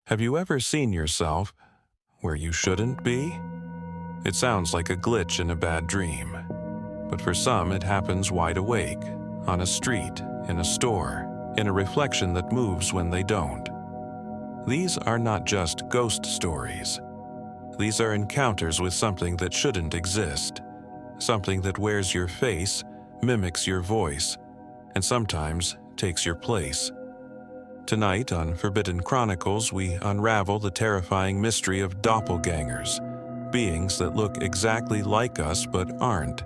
Have you ever seen yourself where you shouldn't be? It sounds like a glitch in a bad dream, but for some it happens wide awake, on a street, in a store, in a reflection that moves when they don't. These are not just ghost stories. These are encounters with something that shouldn't exist, something that wears your face, mimics your voice, and sometimes takes your place. Tonight on Forbidden Chronicles, we unravel the terrifying mystery of doppelgängers, beings that look exactly like us but aren't.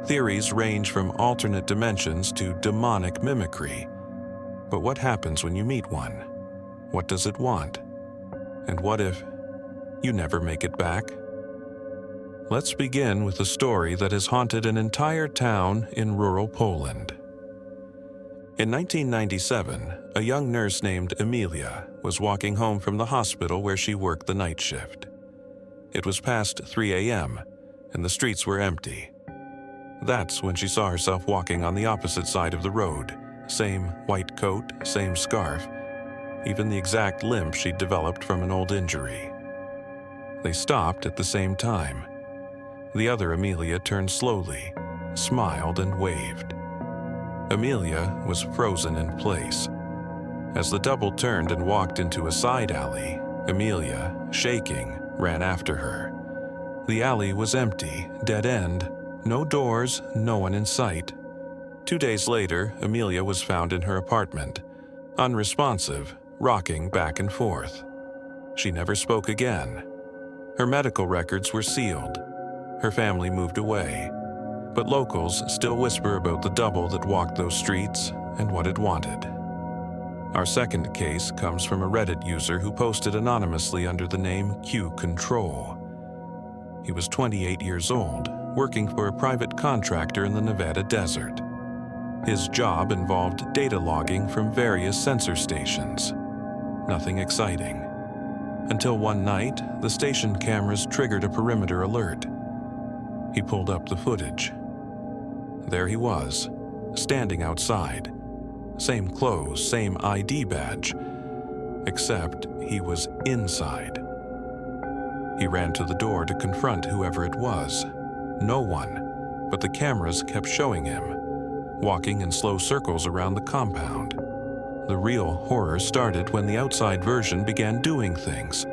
Theories range from alternate dimensions to demonic mimicry. But what happens when you meet one? What does it want? And what if you never make it back? Let's begin with a story that has haunted an entire town in rural Poland. In 1997, a young nurse named Emilia was walking home from the hospital where she worked the night shift. It was past 3 a.m., and the streets were empty. That's when she saw herself walking on the opposite side of the road, same white coat, same scarf, even the exact limp she'd developed from an old injury. They stopped at the same time. The other Emilia turned slowly, smiled, and waved. Emilia was frozen in place. As the double turned and walked into a side alley, Emilia, shaking, ran after her. The alley was empty, dead end, no doors, no one in sight. 2 days later, Emilia was found in her apartment, unresponsive, rocking back and forth. She never spoke again. Her medical records were sealed. Her family moved away. But locals still whisper about the double that walked those streets and what it wanted. Our second case comes from a Reddit user who posted anonymously under the name Q Control. He was 28 years old, working for a private contractor in the Nevada desert. His job involved data logging from various sensor stations. Nothing exciting. Until one night, the station cameras triggered a perimeter alert. He pulled up the footage. There he was, standing outside. Same clothes, same ID badge, except he was inside. He ran to the door to confront whoever it was. No one, but the cameras kept showing him, walking in slow circles around the compound. The real horror started when the outside version began doing things,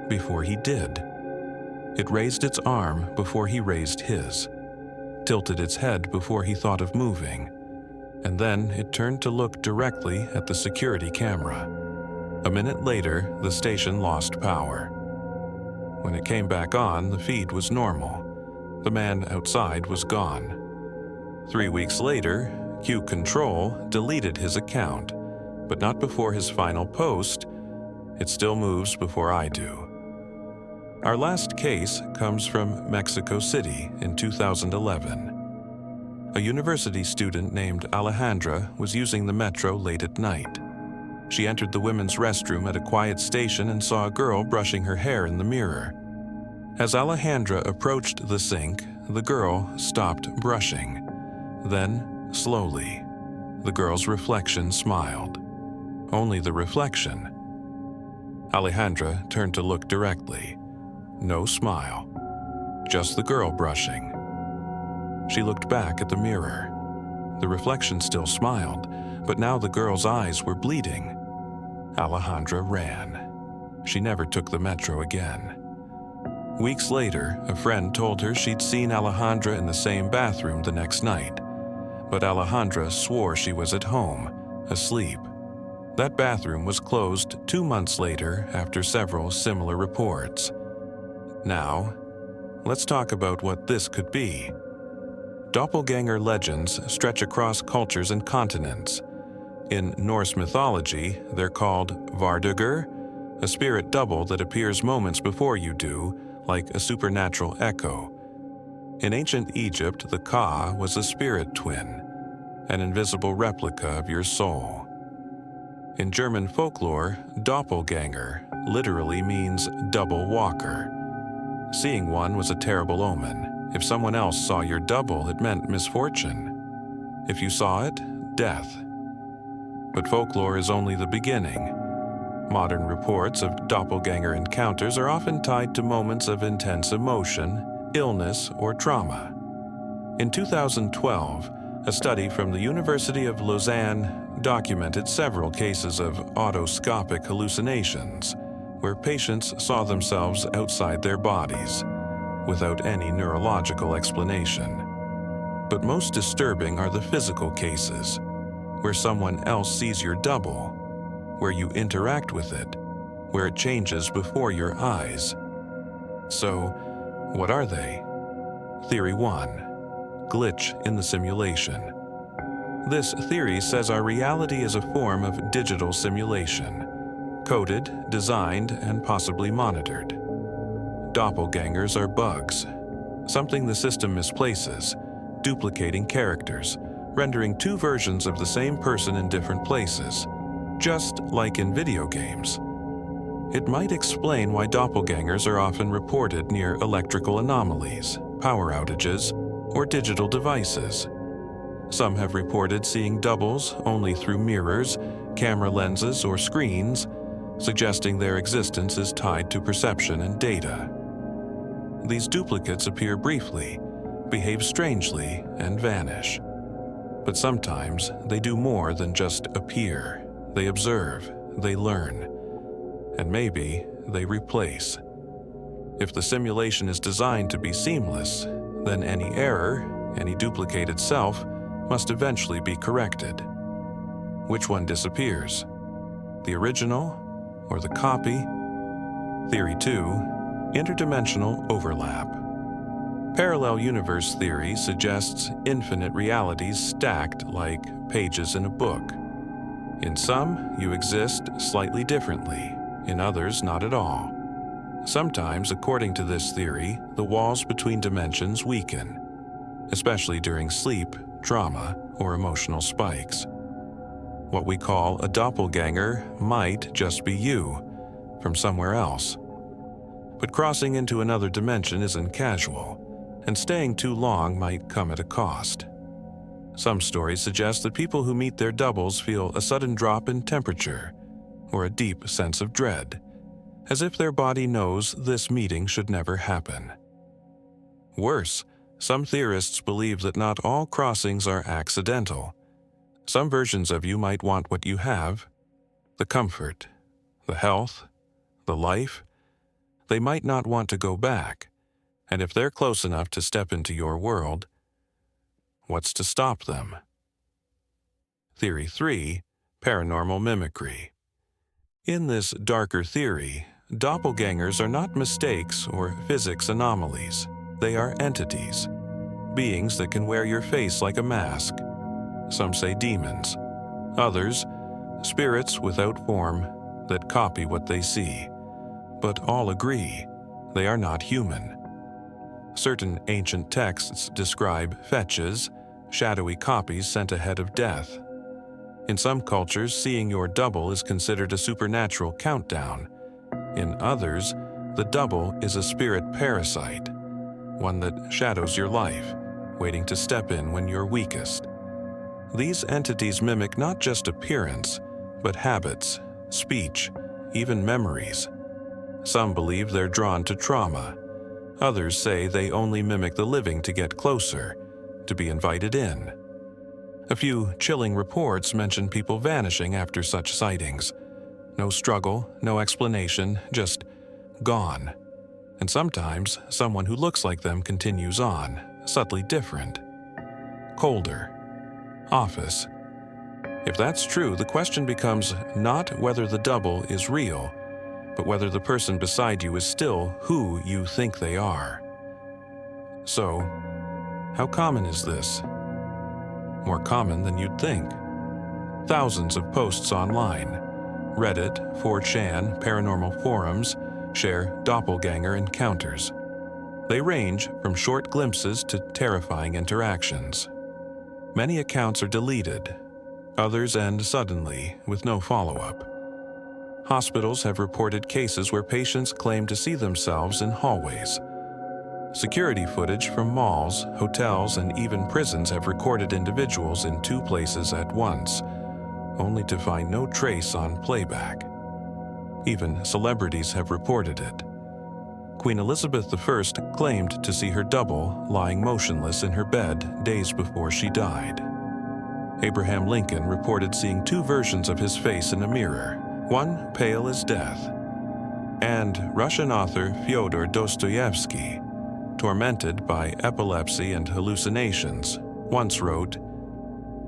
before he did. It raised its arm before he raised his, tilted its head before he thought of moving, and then it turned to look directly at the security camera. A minute later, the station lost power. When it came back on, the feed was normal. The man outside was gone. 3 weeks later, Q Control deleted his account, but not before his final post. It still moves before I do. Our last case comes from Mexico City in 2011. A university student named Alejandra was using the metro late at night. She entered the women's restroom at a quiet station and saw a girl brushing her hair in the mirror. As Alejandra approached the sink, the girl stopped brushing. Then, slowly, the girl's reflection smiled. Only the reflection. Alejandra turned to look directly. No smile, just the girl brushing. She looked back at the mirror. The reflection still smiled, but now the girl's eyes were bleeding. Alejandra ran. She never took the metro again. Weeks later, a friend told her she'd seen Alejandra in the same bathroom the next night, but Alejandra swore she was at home, asleep. That bathroom was closed 2 months later after several similar reports. Now, let's talk about what this could be. Doppelganger legends stretch across cultures and continents. In Norse mythology, they're called Vardagur, a spirit double that appears moments before you do, like a supernatural echo. In ancient Egypt, the Ka was a spirit twin, an invisible replica of your soul. In German folklore, doppelgänger literally means double walker. Seeing one was a terrible omen. If someone else saw your double, it meant misfortune. If you saw it, death. But folklore is only the beginning. Modern reports of doppelganger encounters are often tied to moments of intense emotion, illness, or trauma. In 2012, a study from the University of Lausanne documented several cases of autoscopic hallucinations, where patients saw themselves outside their bodies, without any neurological explanation. But most disturbing are the physical cases, where someone else sees your double, where you interact with it, where it changes before your eyes. So, what are they? Theory 1. Glitch in the simulation. This theory says our reality is a form of digital simulation, coded, designed, and possibly monitored. Doppelgängers are bugs, something the system misplaces, duplicating characters, rendering two versions of the same person in different places, just like in video games. It might explain why doppelgangers are often reported near electrical anomalies, power outages, or digital devices. Some have reported seeing doubles only through mirrors, camera lenses, or screens, suggesting their existence is tied to perception and data. These duplicates appear briefly, behave strangely, and vanish. But sometimes they do more than just appear. They observe, they learn, and maybe they replace. If the simulation is designed to be seamless, then any error, any duplicated self, must eventually be corrected. Which one disappears? The original or the copy? Theory 2. Interdimensional overlap. Parallel universe theory suggests infinite realities stacked like pages in a book. In some, you exist slightly differently, in others, not at all. Sometimes, according to this theory, the walls between dimensions weaken, especially during sleep, trauma, or emotional spikes. What we call a doppelganger might just be you, from somewhere else. But crossing into another dimension isn't casual, and staying too long might come at a cost. Some stories suggest that people who meet their doubles feel a sudden drop in temperature or a deep sense of dread, as if their body knows this meeting should never happen. Worse, some theorists believe that not all crossings are accidental. Some versions of you might want what you have, the comfort, the health, the life. They might not want to go back, and if they're close enough to step into your world, what's to stop them? Theory 3. Paranormal mimicry. In this darker theory, doppelgangers are not mistakes or physics anomalies. They are entities, beings that can wear your face like a mask. Some say demons. Others, spirits without form that copy what they see. But all agree, they are not human. Certain ancient texts describe fetches, shadowy copies sent ahead of death. In some cultures, seeing your double is considered a supernatural countdown. In others, the double is a spirit parasite, one that shadows your life, waiting to step in when you're weakest. These entities mimic not just appearance, but habits, speech, even memories. Some believe they're drawn to trauma. Others say they only mimic the living to get closer, to be invited in. A few chilling reports mention people vanishing after such sightings. No struggle, no explanation, just gone. And sometimes, someone who looks like them continues on, subtly different. Colder. Office. If that's true, the question becomes not whether the double is real, but whether the person beside you is still who you think they are. So, how common is this? More common than you'd think. Thousands of posts online. Reddit, 4chan, paranormal forums share doppelganger encounters. They range from short glimpses to terrifying interactions. Many accounts are deleted. Others end suddenly with no follow-up. Hospitals have reported cases where patients claim to see themselves in hallways. Security footage from malls, hotels, and even prisons have recorded individuals in two places at once, only to find no trace on playback. Even celebrities have reported it. Queen Elizabeth I claimed to see her double lying motionless in her bed days before she died. Abraham Lincoln reported seeing two versions of his face in a mirror, one pale as death. And Russian author Fyodor Dostoevsky, tormented by epilepsy and hallucinations, once wrote,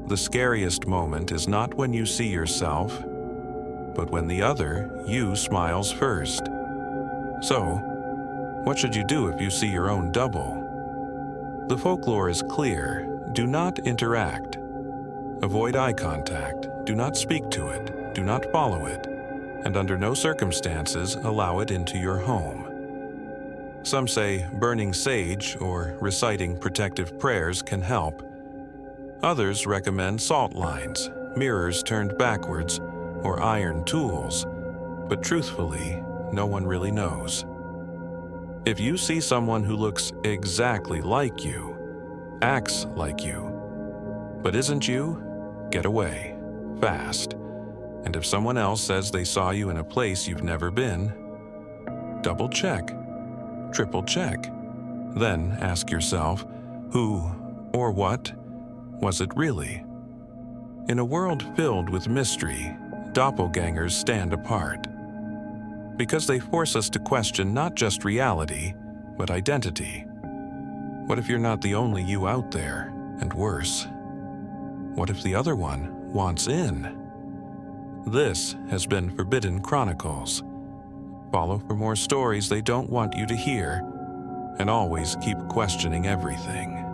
"The scariest moment is not when you see yourself, but when the other, you, smiles first." So, what should you do if you see your own double? The folklore is clear. Do not interact. Avoid eye contact. Do not speak to it. Do not follow it. And under no circumstances allow it into your home. Some say burning sage or reciting protective prayers can help. Others recommend salt lines, mirrors turned backwards, or iron tools. But truthfully, no one really knows. If you see someone who looks exactly like you, acts like you, but isn't you, get away, fast. And if someone else says they saw you in a place you've never been, double check, triple check. Then ask yourself, who or what was it really? In a world filled with mystery, doppelgängers stand apart. Because they force us to question not just reality, but identity. What if you're not the only you out there, and worse? What if the other one wants in? This has been Forbidden Chronicles. Follow for more stories they don't want you to hear, and always keep questioning everything.